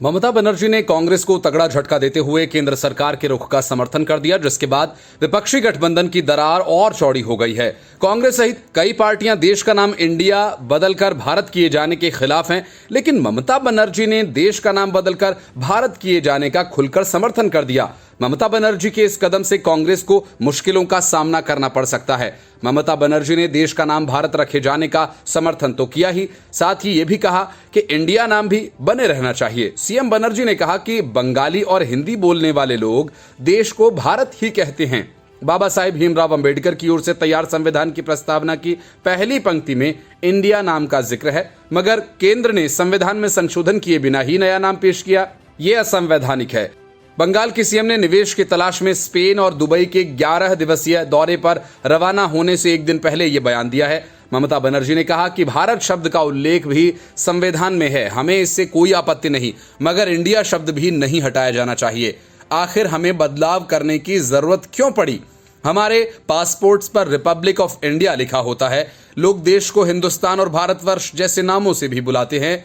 ममता बनर्जी ने कांग्रेस को तगड़ा झटका देते हुए केंद्र सरकार के रुख का समर्थन कर दिया, जिसके बाद विपक्षी गठबंधन की दरार और चौड़ी हो गई है। कांग्रेस सहित कई पार्टियां देश का नाम इंडिया बदलकर भारत किए जाने के खिलाफ हैं, लेकिन ममता बनर्जी ने देश का नाम बदलकर भारत किए जाने का खुलकर समर्थन कर दिया। ममता बनर्जी के इस कदम से कांग्रेस को मुश्किलों का सामना करना पड़ सकता है। ममता बनर्जी ने देश का नाम भारत रखे जाने का समर्थन तो किया ही, साथ ही यह भी कहा कि इंडिया नाम भी बने रहना चाहिए। सीएम बनर्जी ने कहा कि बंगाली और हिंदी बोलने वाले लोग देश को भारत ही कहते हैं। बाबा साहेब भीमराव अंबेडकर की ओर से तैयार संविधान की प्रस्तावना की पहली पंक्ति में इंडिया नाम का जिक्र है, मगर केंद्र ने संविधान में संशोधन किए बिना ही नया नाम पेश किया। यह असंवैधानिक है। बंगाल की सीएम ने निवेश की तलाश में स्पेन और दुबई के 11 दिवसीय दौरे पर रवाना होने से एक दिन पहले यह बयान दिया है। ममता बनर्जी ने कहा कि भारत शब्द का उल्लेख भी संविधान में है, हमें इससे कोई आपत्ति नहीं, मगर इंडिया शब्द भी नहीं हटाया जाना चाहिए। आखिर हमें बदलाव करने की जरूरत क्यों पड़ी? हमारे पासपोर्ट्स पर रिपब्लिक ऑफ इंडिया लिखा होता है। लोग देश को हिंदुस्तान और भारतवर्ष जैसे नामों से भी बुलाते हैं।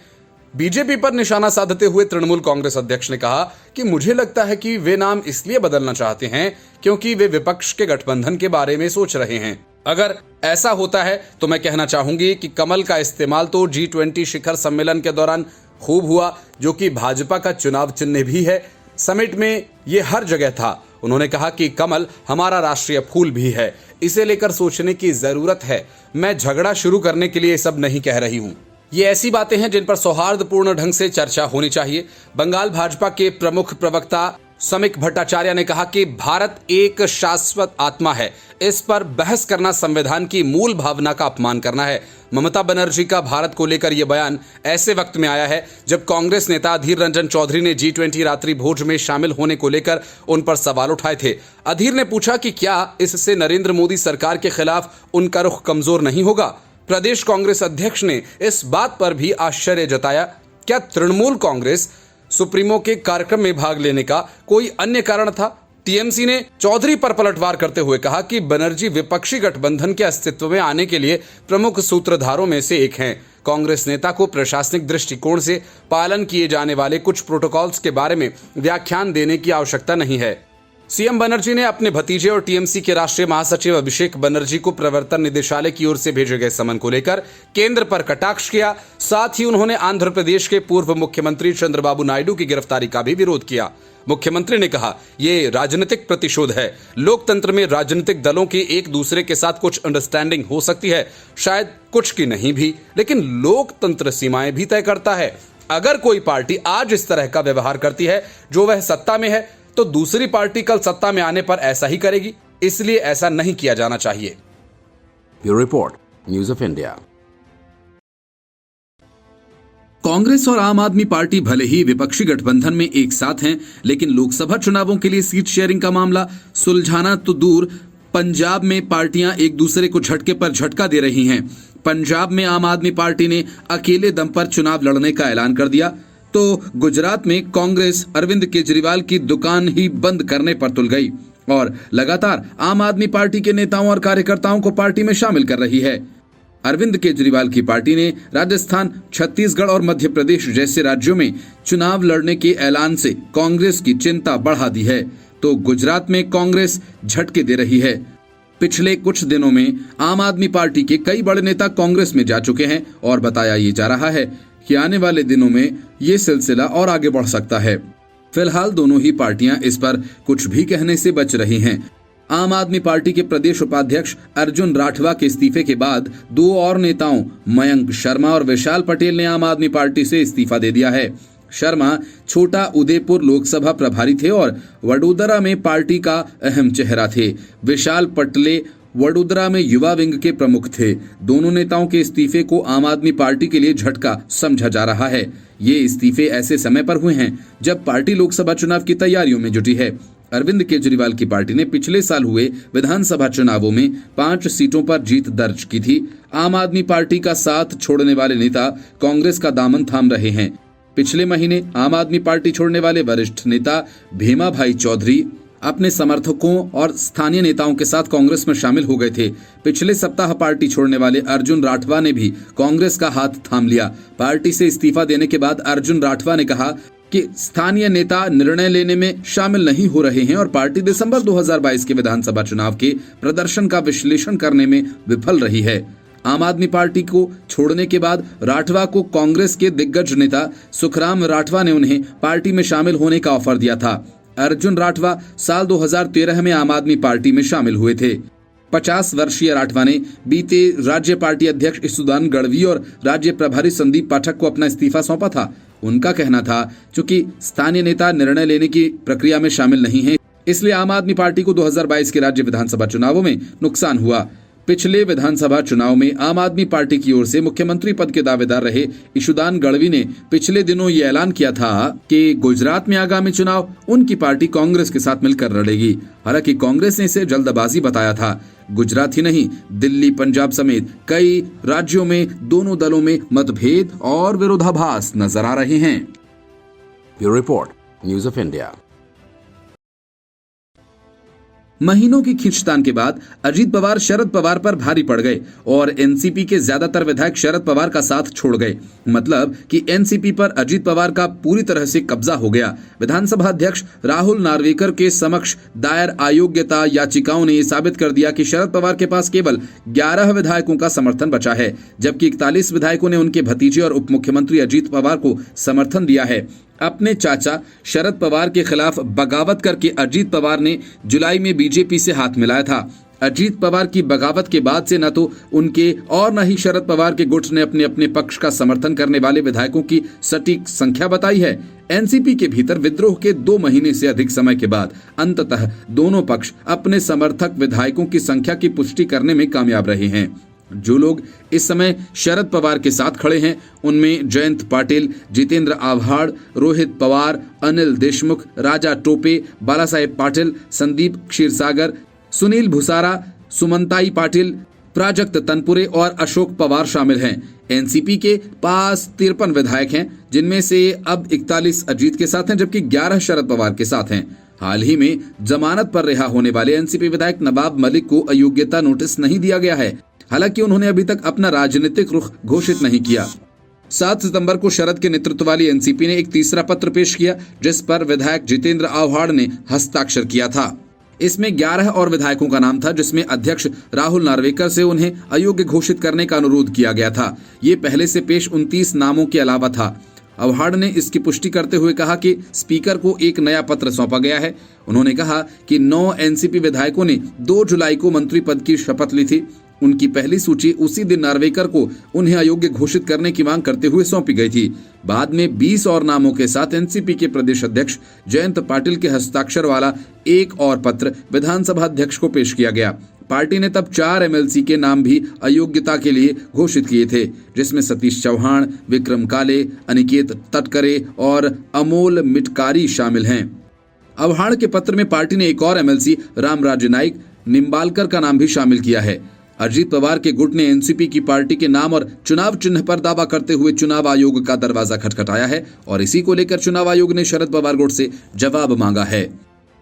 बीजेपी पर निशाना साधते हुए तृणमूल कांग्रेस अध्यक्ष ने कहा कि मुझे लगता है कि वे नाम इसलिए बदलना चाहते हैं क्योंकि वे विपक्ष के गठबंधन के बारे में सोच रहे हैं। अगर ऐसा होता है तो मैं कहना चाहूंगी कि कमल का इस्तेमाल तो G20 शिखर सम्मेलन के दौरान खूब हुआ, जो कि भाजपा का चुनाव चिन्ह भी है। समिट में ये हर जगह था। उन्होंने कहा कि कमल हमारा राष्ट्रीय फूल भी है, इसे लेकर सोचने की जरूरत है। मैं झगड़ा शुरू करने के लिए सब नहीं कह रही हूं। ये ऐसी बातें हैं जिन पर सौहार्दपूर्ण ढंग से चर्चा होनी चाहिए। बंगाल भाजपा के प्रमुख प्रवक्ता समीक भट्टाचार्य ने कहा कि भारत एक शाश्वत आत्मा है, इस पर बहस करना संविधान की मूल भावना का अपमान करना है। ममता बनर्जी का भारत को लेकर यह बयान ऐसे वक्त में आया है जब कांग्रेस नेता अधीर रंजन चौधरी ने G20 रात्रि भोज में शामिल होने को लेकर उन पर सवाल उठाए थे। अधीर ने पूछा कि क्या इससे नरेंद्र मोदी सरकार के खिलाफ उनका रुख कमजोर नहीं होगा? प्रदेश कांग्रेस अध्यक्ष ने इस बात पर भी आश्चर्य जताया। क्या तृणमूल कांग्रेस सुप्रीमो के कार्यक्रम में भाग लेने का कोई अन्य कारण था? टीएमसी ने चौधरी पर पलटवार करते हुए कहा कि बनर्जी विपक्षी गठबंधन के अस्तित्व में आने के लिए प्रमुख सूत्रधारों में से एक हैं। कांग्रेस नेता को प्रशासनिक दृष्टिकोण से पालन किए जाने वाले कुछ प्रोटोकॉल्स के बारे में व्याख्यान देने की आवश्यकता नहीं है। सीएम बनर्जी ने अपने भतीजे और टीएमसी के राष्ट्रीय महासचिव अभिषेक बनर्जी को प्रवर्तन निदेशालय की ओर से भेजे गए समन को लेकर केंद्र पर कटाक्ष किया। साथ ही उन्होंने आंध्र प्रदेश के पूर्व मुख्यमंत्री चंद्रबाबू नायडू की गिरफ्तारी का भी विरोध किया। मुख्यमंत्री ने कहा, ये राजनीतिक प्रतिशोध है। लोकतंत्र में राजनीतिक दलों की एक दूसरे के साथ कुछ अंडरस्टैंडिंग हो सकती है, शायद कुछ की नहीं भी, लेकिन लोकतंत्र सीमाएं भी तय करता है। अगर कोई पार्टी आज इस तरह का व्यवहार करती है जो वह सत्ता में है, तो दूसरी पार्टी कल सत्ता में आने पर ऐसा ही करेगी। इसलिए ऐसा नहीं किया जाना चाहिए। Bureau report, news of India. Congress और आम आदमी पार्टी भले ही विपक्षी गठबंधन में एक साथ हैं, लेकिन लोकसभा चुनावों के लिए सीट शेयरिंग का मामला सुलझाना तो दूर, पंजाब में पार्टियां एक दूसरे को झटके पर झटका दे रही हैं। पंजाब में आम आदमी पार्टी ने अकेले दम पर चुनाव लड़ने का ऐलान कर दिया, तो गुजरात में कांग्रेस अरविंद केजरीवाल की दुकान ही बंद करने पर तुल गई और लगातार आम आदमी पार्टी के नेताओं और कार्यकर्ताओं को पार्टी में शामिल कर रही है। अरविंद केजरीवाल की पार्टी ने राजस्थान, छत्तीसगढ़ और मध्य प्रदेश जैसे राज्यों में चुनाव लड़ने के ऐलान से कांग्रेस की चिंता बढ़ा दी है, तो गुजरात में कांग्रेस झटके दे रही है। पिछले कुछ दिनों में आम आदमी पार्टी के कई बड़े नेता कांग्रेस में जा चुके हैं और बताया ये जा रहा है कि आने वाले दिनों में ये सिलसिला और आगे बढ़ सकता है। फिलहाल दोनों ही पार्टियां इस पर कुछ भी कहने से बच रही हैं। आम आदमी पार्टी के प्रदेश उपाध्यक्ष अर्जुन राठवा के इस्तीफे के बाद दो और नेताओं मयंक शर्मा और विशाल पटेल ने आम आदमी पार्टी से इस्तीफा दे दिया है। शर्मा छोटा उदयपुर लोकसभा प्रभारी थे और वडोदरा में पार्टी का अहम चेहरा थे। विशाल पटेल वडोदरा में युवा विंग के प्रमुख थे। दोनों नेताओं के इस्तीफे को आम आदमी पार्टी के लिए झटका समझा जा रहा है। ये इस्तीफे ऐसे समय पर हुए हैं जब पार्टी लोकसभा चुनाव की तैयारियों में जुटी है। अरविंद केजरीवाल की पार्टी ने पिछले साल हुए विधानसभा चुनावों में 5 सीटों पर जीत दर्ज की थी। आम आदमी पार्टी का साथ छोड़ने वाले नेता कांग्रेस का दामन थाम रहे हैं। पिछले महीने आम आदमी पार्टी छोड़ने वाले वरिष्ठ नेता भीमा भाई चौधरी अपने समर्थकों और स्थानीय नेताओं के साथ कांग्रेस में शामिल हो गए थे। पिछले सप्ताह पार्टी छोड़ने वाले अर्जुन राठवा ने भी कांग्रेस का हाथ थाम लिया। पार्टी से इस्तीफा देने के बाद अर्जुन राठवा ने कहा कि स्थानीय नेता निर्णय लेने में शामिल नहीं हो रहे हैं और पार्टी दिसंबर 2022 के विधानसभा चुनाव के प्रदर्शन का विश्लेषण करने में विफल रही है। आम आदमी पार्टी को छोड़ने के बाद राठवा को कांग्रेस के दिग्गज नेता सुखराम राठवा ने उन्हें पार्टी में शामिल होने का ऑफर दिया था। अर्जुन राठवा साल 2013 में आम आदमी पार्टी में शामिल हुए थे। 50 वर्षीय राठवा ने बीते राज्य पार्टी अध्यक्ष ईसुदान गढ़वी और राज्य प्रभारी संदीप पाठक को अपना इस्तीफा सौंपा था। उनका कहना था चूंकि स्थानीय नेता निर्णय लेने की प्रक्रिया में शामिल नहीं है, इसलिए आम आदमी पार्टी को 2022 के राज्य विधानसभा चुनावों में नुकसान हुआ। पिछले विधानसभा चुनाव में आम आदमी पार्टी की ओर से मुख्यमंत्री पद के दावेदार रहे ईशुदान गढ़वी ने पिछले दिनों ये ऐलान किया था कि गुजरात में आगामी चुनाव उनकी पार्टी कांग्रेस के साथ मिलकर लड़ेगी। हालांकि कांग्रेस ने इसे जल्दबाजी बताया था। गुजरात ही नहीं, दिल्ली, पंजाब समेत कई राज्यों में दोनों दलों में मतभेद और विरोधाभास नजर आ रहे हैं। Bureau report, news of India. महीनों की खींचतान के बाद अजीत पवार शरद पवार पर भारी पड़ गए और एनसीपी के ज्यादातर विधायक शरद पवार का साथ छोड़ गए। मतलब कि एनसीपी पर अजीत पवार का पूरी तरह से कब्जा हो गया। विधानसभा अध्यक्ष राहुल नार्वेकर के समक्ष दायर अयोग्यता याचिकाओं ने यह साबित कर दिया कि शरद पवार के पास केवल 11 विधायकों का समर्थन बचा है, जबकि 41 विधायकों ने उनके भतीजे और उप मुख्यमंत्री अजीत पवार को समर्थन दिया है। अपने चाचा शरद पवार के खिलाफ बगावत करके अजीत पवार ने जुलाई में बीजेपी से हाथ मिलाया था। अजीत पवार की बगावत के बाद से न तो उनके और न ही शरद पवार के गुट ने अपने अपने पक्ष का समर्थन करने वाले विधायकों की सटीक संख्या बताई है। एनसीपी के भीतर विद्रोह के 2 महीने से अधिक समय के बाद अंततः दोनों पक्ष अपने समर्थक विधायकों की संख्या की पुष्टि करने में कामयाब रहे हैं। जो लोग इस समय शरद पवार के साथ खड़े हैं उनमें जयंत पाटिल, जितेंद्र आव्हाड, रोहित पवार, अनिल देशमुख, राजा टोपे, बाला साहेब पाटिल, संदीप क्षीरसागर, सुनील भुसारा, सुमंताई पाटिल, प्राजक्त तनपुरे और अशोक पवार शामिल हैं। एनसीपी के पास 53 विधायक हैं, जिनमें से अब 41 अजीत के साथ हैं, जबकि 11 शरद पवार के साथ हैं। हाल ही में जमानत पर रिहा होने वाले एनसीपी विधायक नवाब मलिक को अयोग्यता नोटिस नहीं दिया गया है। हालांकि उन्होंने अभी तक अपना राजनीतिक रुख घोषित नहीं किया। 7 सितंबर को शरद के नेतृत्व वाली एनसीपी ने एक तीसरा पत्र पेश किया, जिस पर विधायक जितेंद्र आव्हाड ने हस्ताक्षर किया था। इसमें 11 और विधायकों का नाम था, जिसमें अध्यक्ष राहुल नार्वेकर से उन्हें अयोग्य घोषित करने का अनुरोध किया गया था। ये पहले से पेश 29 नामों के अलावा था। आव्हाड ने इसकी पुष्टि करते हुए कहा कि स्पीकर को एक नया पत्र सौंपा गया है। उन्होंने कहा कि 9 एनसीपी विधायकों ने 2 जुलाई को मंत्री पद की शपथ ली थी। उनकी पहली सूची उसी दिन नार्वेकर को उन्हें अयोग्य घोषित करने की मांग करते हुए सौंपी गई थी। बाद में 20 और नामों के साथ एनसीपी के प्रदेश अध्यक्ष जयंत पाटिल के हस्ताक्षर वाला एक और पत्र विधानसभा अध्यक्ष को पेश किया गया। पार्टी ने तब 4 एमएलसी के नाम भी अयोग्यता के लिए घोषित किए थे, जिसमें सतीश चौहान, विक्रम काले, अनिकेत तटकरे और अमोल मिटकारी शामिल हैं। आव्हाड के पत्र में पार्टी ने एक और एमएलसी रामराज नाइक निम्बालकर का नाम भी शामिल किया है। अजीत पवार के गुट ने एनसीपी की पार्टी के नाम और चुनाव चिन्ह पर दावा करते हुए चुनाव आयोग का दरवाजा खटखटाया है और इसी को लेकर चुनाव आयोग ने शरद पवार गुट से जवाब मांगा है।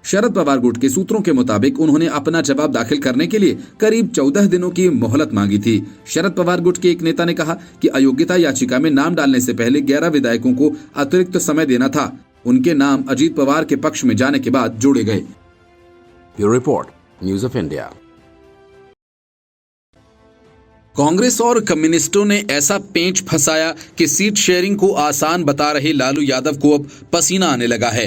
शरद पवार गुट के सूत्रों के मुताबिक उन्होंने अपना जवाब दाखिल करने के लिए करीब 14 दिनों की मोहलत मांगी थी। शरद पवार गुट के एक नेता ने कहा कि अयोग्यता याचिका में नाम डालने से पहले 11 विधायकों को अतिरिक्त समय देना था। उनके नाम अजीत पवार के पक्ष में जाने के बाद जोड़े गए। Bureau report, news of India. Congress और कम्युनिस्टों ने ऐसा पेंच फंसाया कि सीट शेयरिंग को आसान बता रहे लालू यादव को अब पसीना आने लगा है।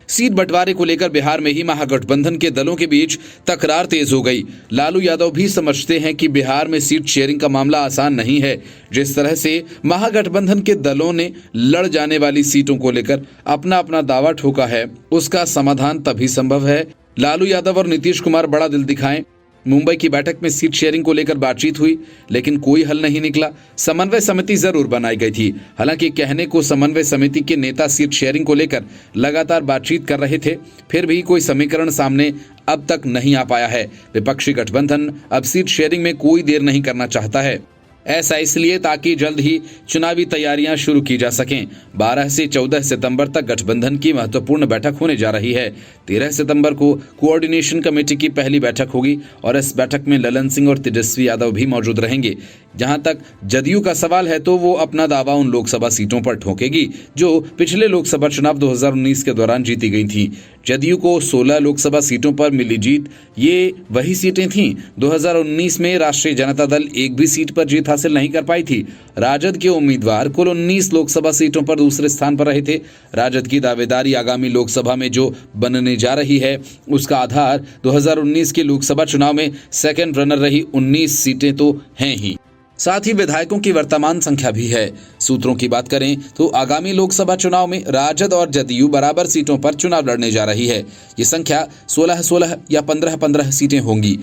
सीट बंटवारे को लेकर बिहार में ही महागठबंधन के दलों के बीच तकरार तेज हो गई। लालू यादव भी समझते हैं कि बिहार में सीट शेयरिंग का मामला आसान नहीं है। जिस तरह से महागठबंधन के दलों ने लड़ जाने वाली सीटों को लेकर अपना अपना दावा ठोका है, उसका समाधान तभी संभव है लालू यादव और नीतीश कुमार बड़ा दिल दिखाएं। मुंबई की बैठक में सीट शेयरिंग को लेकर बातचीत हुई, लेकिन कोई हल नहीं निकला। समन्वय समिति जरूर बनाई गई थी। हालांकि कहने को समन्वय समिति के नेता सीट शेयरिंग को लेकर लगातार बातचीत कर रहे थे, फिर भी कोई समीकरण सामने अब तक नहीं आ पाया है। विपक्षी गठबंधन अब सीट शेयरिंग में कोई देर नहीं करना चाहता है। ऐसा इसलिए ताकि जल्द ही चुनावी तैयारियां शुरू की जा सकें। 12 से 14 सितंबर तक गठबंधन की महत्वपूर्ण बैठक होने जा रही है। 13 सितंबर को कोऑर्डिनेशन कमेटी की पहली बैठक होगी और इस बैठक में ललन सिंह और तेजस्वी यादव भी मौजूद रहेंगे। जहां तक जदयू का सवाल है तो वो अपना दावा उन लोकसभा सीटों पर ठोकेगी जो पिछले लोकसभा चुनाव 2019 के दौरान जीती गई थी। जदयू को 16 लोकसभा सीटों पर मिली जीत, ये वही सीटें थीं 2019 में राष्ट्रीय जनता दल एक भी सीट पर जीत हासिल नहीं कर पाई थी। राजद के उम्मीदवार कुल 19 लोकसभा सीटों पर दूसरे स्थान पर रहे थे। राजद की दावेदारी आगामी लोकसभा में जो बनने जा रही है उसका आधार 2019 के लोकसभा चुनाव में सेकंड रनर रही 19 सीटें तो हैं ही, साथ ही विधायकों की वर्तमान संख्या भी है। सूत्रों की बात करें तो आगामी लोकसभा चुनाव में राजद और जदयू बराबर सीटों पर चुनाव लड़ने जा रही है। ये संख्या 16-16 या 15-15 सीटें होंगी,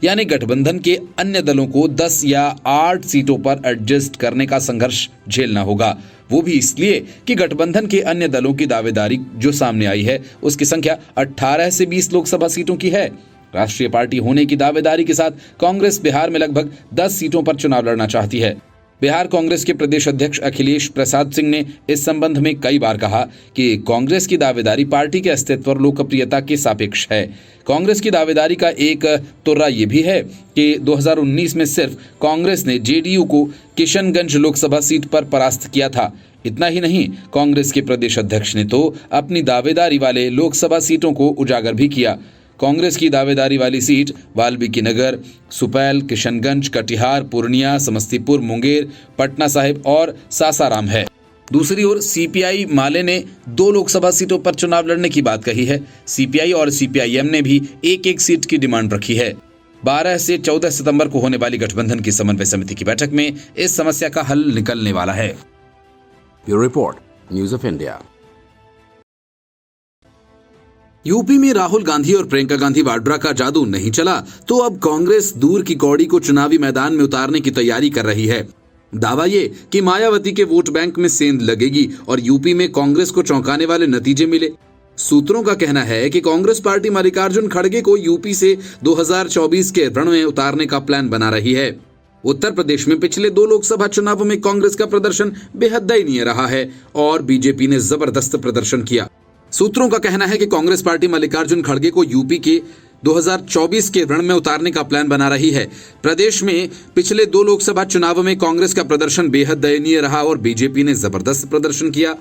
यानी गठबंधन के अन्य दलों को 10 या 8 सीटों पर एडजस्ट करने का संघर्ष झेलना होगा। वो भी इसलिए कि गठबंधन के अन्य दलों की दावेदारी जो सामने आई है उसकी संख्या 18 से 20 लोकसभा सीटों की है। राष्ट्रीय पार्टी होने की दावेदारी के साथ कांग्रेस बिहार में लगभग 10 सीटों पर चुनाव लड़ना चाहती है। बिहार कांग्रेस के प्रदेश अध्यक्ष अखिलेश प्रसाद सिंह ने इस संबंध में कई बार कहा कि कांग्रेस की दावेदारी पार्टी के अस्तित्व और लोकप्रियता के सापेक्ष है। कांग्रेस की दावेदारी का एक तुर्रा ये भी है कि 2019 में सिर्फ कांग्रेस ने जेडीयू को किशनगंज लोकसभा सीट पर परास्त किया था। इतना ही नहीं, कांग्रेस के प्रदेश अध्यक्ष ने तो अपनी दावेदारी वाले लोकसभा सीटों को उजागर भी किया। कांग्रेस की दावेदारी वाली सीट वाल्मीकि नगर, सुपैल, किशनगंज, कटिहार, पूर्णिया, समस्तीपुर, मुंगेर, पटना साहिब और सासाराम है। दूसरी ओर सीपीआई माले ने 2 लोकसभा सीटों पर चुनाव लड़ने की बात कही है। सीपीआई और सीपीआईएम ने भी एक सीट की डिमांड रखी है। 12 से 14 सितंबर को होने वाली गठबंधन की समन्वय समिति की बैठक में इस समस्या का हल निकलने वाला है। Bureau report, news of India. UP में राहुल गांधी और प्रियंका गांधी वाड्रा का जादू नहीं चला तो अब कांग्रेस दूर की कौड़ी को चुनावी मैदान में उतारने की तैयारी कर रही है। दावा ये कि मायावती के वोट बैंक में सेंध लगेगी और यूपी में कांग्रेस को चौंकाने वाले नतीजे मिले। सूत्रों का कहना है कि कांग्रेस पार्टी मल्लिकार्जुन खड़गे को यूपी से 2024 के रण में उतारने का प्लान बना रही है। उत्तर प्रदेश में पिछले 2 लोकसभा चुनावों में कांग्रेस का प्रदर्शन बेहद दयनीय रहा है और बीजेपी ने जबरदस्त प्रदर्शन किया। सूत्रों का कहना है कि कांग्रेस पार्टी मल्लिकार्जुन खड़गे को यूपी के 2024 के रण में उतारने का प्लान बना रही है। प्रदेश में पिछले 2 लोकसभा चुनावों में कांग्रेस का प्रदर्शन बेहद दयनीय रहा और बीजेपी ने जबरदस्त प्रदर्शन किया।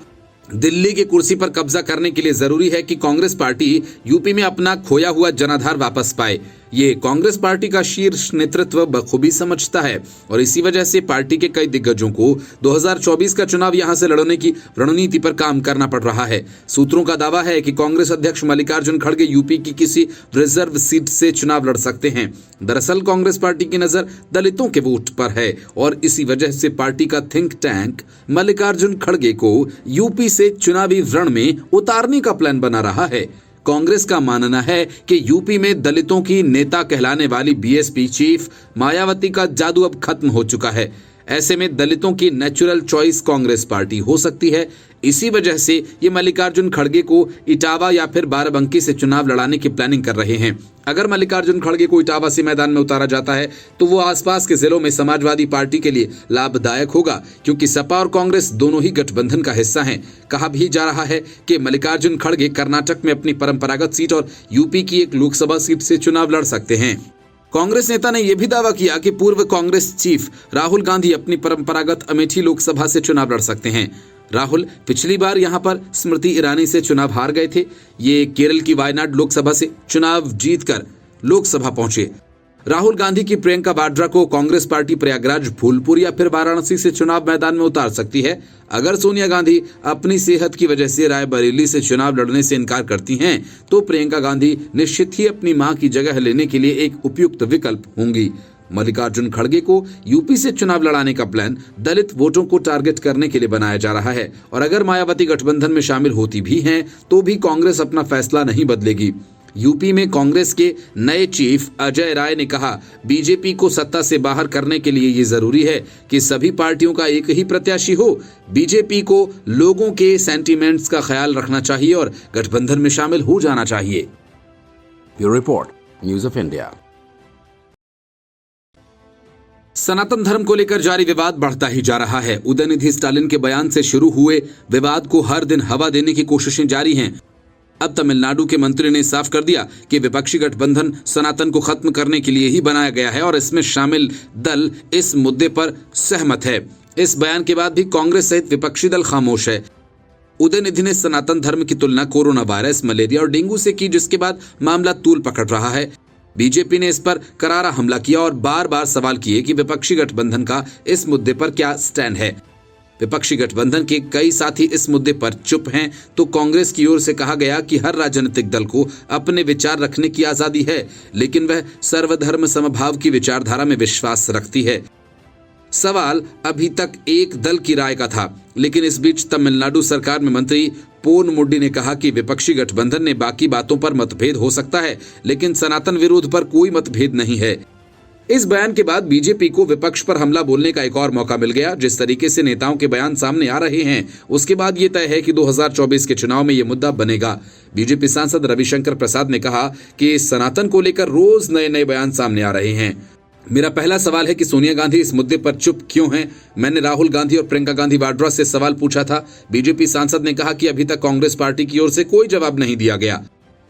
दिल्ली की कुर्सी पर कब्जा करने के लिए जरूरी है कि कांग्रेस पार्टी यूपी में अपना खोया हुआ जनाधार वापस पाए। ये कांग्रेस पार्टी का शीर्ष नेतृत्व बखूबी समझता है और इसी वजह से पार्टी के कई दिग्गजों को 2024 का चुनाव यहां से लड़ने की रणनीति पर काम करना पड़ रहा है। सूत्रों का दावा है कि कांग्रेस अध्यक्ष मल्लिकार्जुन खड़गे यूपी की किसी रिजर्व सीट से चुनाव लड़ सकते हैं। दरअसल कांग्रेस पार्टी की नजर दलितों के वोट पर है और इसी वजह से पार्टी का थिंक टैंक मल्लिकार्जुन खड़गे को यूपी से चुनावी रण में उतारने का प्लान बना रहा है। कांग्रेस का मानना है कि यूपी में दलितों की नेता कहलाने वाली बीएसपी चीफ मायावती का जादू अब खत्म हो चुका है। ऐसे में दलितों की नेचुरल चॉइस कांग्रेस पार्टी हो सकती है। इसी वजह से ये मल्लिकार्जुन खड़गे को इटावा या फिर बाराबंकी से चुनाव लड़ाने की प्लानिंग कर रहे हैं। अगर मल्लिकार्जुन खड़गे को इटावा से मैदान में उतारा जाता है तो वो आसपास के जिलों में समाजवादी पार्टी के लिए लाभदायक होगा, क्योंकि सपा और कांग्रेस दोनों ही गठबंधन का हिस्सा हैं। कहा भी जा रहा है कि मल्लिकार्जुन खड़गे कर्नाटक में अपनी परंपरागत सीट और यूपी की एक लोकसभा सीट से चुनाव लड़ सकते हैं। कांग्रेस नेता ने यह भी दावा किया कि पूर्व कांग्रेस चीफ राहुल गांधी अपनी परंपरागत अमेठी लोकसभा से चुनाव लड़ सकते हैं। राहुल पिछली बार यहां पर स्मृति ईरानी से चुनाव हार गए थे। ये केरल की वायनाड लोकसभा से चुनाव जीतकर लोकसभा पहुंचे। राहुल गांधी की प्रियंका वाड्रा को कांग्रेस पार्टी प्रयागराज, फूलपुर या फिर वाराणसी से चुनाव मैदान में उतार सकती है। अगर सोनिया गांधी अपनी सेहत की वजह से रायबरेली से चुनाव लड़ने से इनकार करती हैं, तो प्रियंका गांधी निश्चित ही अपनी मां की जगह लेने के लिए एक उपयुक्त विकल्प होंगी। मल्लिकार्जुन खड़गे को यूपी से चुनाव लड़ाने का प्लान दलित वोटों को टारगेट करने के लिए बनाया जा रहा है और अगर मायावती गठबंधन में शामिल होती भी हैं तो भी कांग्रेस अपना फैसला नहीं बदलेगी। यूपी में कांग्रेस के नए चीफ अजय राय ने कहा, बीजेपी को सत्ता से बाहर करने के लिए ये जरूरी है कि सभी पार्टियों का एक ही प्रत्याशी हो। बीजेपी को लोगों के सेंटीमेंट्स का ख्याल रखना चाहिए और गठबंधन में शामिल हो जाना चाहिए। Bureau report, news of India. सनातन धर्म को लेकर जारी विवाद बढ़ता ही जा रहा है। उदयनिधि स्टालिन के बयान से शुरू हुए विवाद को हर दिन हवा देने की कोशिशें जारी हैं। अब तमिलनाडु के मंत्री ने साफ कर दिया कि विपक्षी गठबंधन सनातन को खत्म करने के लिए ही बनाया गया है और इसमें शामिल दल इस मुद्दे पर सहमत है। इस बयान के बाद भी कांग्रेस सहित विपक्षी दल खामोश है। उदयनिधि ने सनातन धर्म की तुलना कोरोना वायरस, मलेरिया और डेंगू से की, जिसके बाद मामला तूल पकड़ रहा है। बीजेपी ने इस पर करारा हमला किया और बार बार सवाल किए कि विपक्षी गठबंधन का इस मुद्दे पर क्या स्टैंड है। विपक्षी गठबंधन के कई साथी इस मुद्दे पर चुप हैं, तो कांग्रेस की ओर से कहा गया कि हर राजनीतिक दल को अपने विचार रखने की आजादी है, लेकिन वह सर्वधर्म समभाव की विचारधारा में विश्वास रखती है। सवाल अभी तक एक दल की राय का था, लेकिन इस बीच तमिलनाडु सरकार में मंत्री पोन मुड्डी ने कहा कि विपक्षी गठबंधन ने बाकी बातों पर मतभेद हो सकता है, लेकिन सनातन विरोध पर कोई मतभेद नहीं है। इस बयान के बाद बीजेपी को विपक्ष पर हमला बोलने का एक और मौका मिल गया। जिस तरीके से नेताओं के बयान सामने आ रहे हैं, उसके बाद ये तय है कि 2024 के चुनाव में ये मुद्दा बनेगा। बीजेपी सांसद रविशंकर प्रसाद ने कहा कि सनातन को लेकर रोज नए नए बयान सामने आ रहे हैं। मेरा पहला सवाल है कि सोनिया गांधी इस मुद्दे पर चुप क्यों हैं? मैंने राहुल गांधी और प्रियंका गांधी वाड्रा से सवाल पूछा था। बीजेपी सांसद ने कहा कि अभी तक कांग्रेस पार्टी की ओर से कोई जवाब नहीं दिया गया।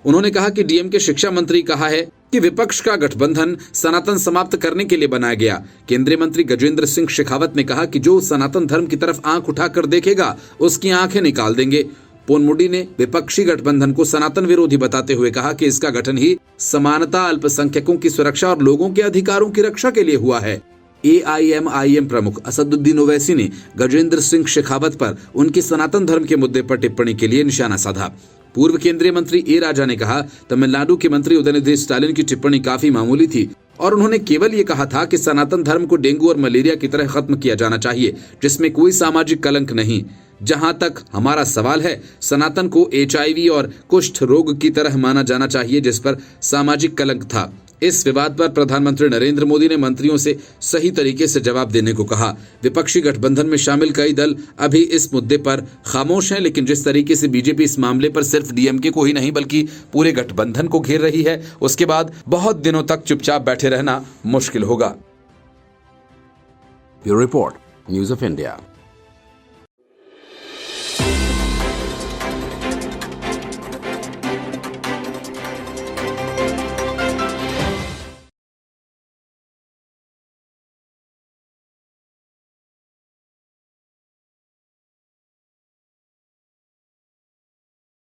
उन्होंने कहा कि डीएम के शिक्षा मंत्री कहा है कि विपक्ष का गठबंधन सनातन समाप्त करने के लिए बनाया गया। केंद्रीय मंत्री गजेंद्र सिंह शेखावत ने कहा कि जो सनातन धर्म की तरफ आंख उठाकर देखेगा, उसकी आंखें निकाल देंगे। पोनमुडी ने विपक्षी गठबंधन को सनातन विरोधी बताते हुए कहा कि इसका गठन ही समानता, अल्पसंख्यकों की सुरक्षा और लोगों के अधिकारों की रक्षा के लिए हुआ है। AIMIM प्रमुख असदुद्दीन ओवैसी ने गजेंद्र सिंह शेखावत पर उनके सनातन धर्म के मुद्दे पर टिप्पणी के लिए निशाना साधा। पूर्व केंद्रीय मंत्री ए राजा ने कहा, तमिलनाडु के मंत्री उदयनिधि स्टालिन की टिप्पणी काफी मामूली थी और उन्होंने केवल ये कहा था कि सनातन धर्म को डेंगू और मलेरिया की तरह खत्म किया जाना चाहिए, जिसमें कोई सामाजिक कलंक नहीं। जहां तक हमारा सवाल है, सनातन को HIV और कुष्ठ रोग की तरह माना जाना चाहिए, जिस पर सामाजिक कलंक था। इस विवाद पर प्रधानमंत्री नरेंद्र मोदी ने मंत्रियों से सही तरीके से जवाब देने को कहा। विपक्षी गठबंधन में शामिल कई दल अभी इस मुद्दे पर खामोश हैं, लेकिन जिस तरीके से बीजेपी इस मामले पर सिर्फ DMK को ही नहीं बल्कि पूरे गठबंधन को घेर रही है, उसके बाद बहुत दिनों तक चुपचाप बैठे रहना मुश्किल होगा। Bureau report, news of India.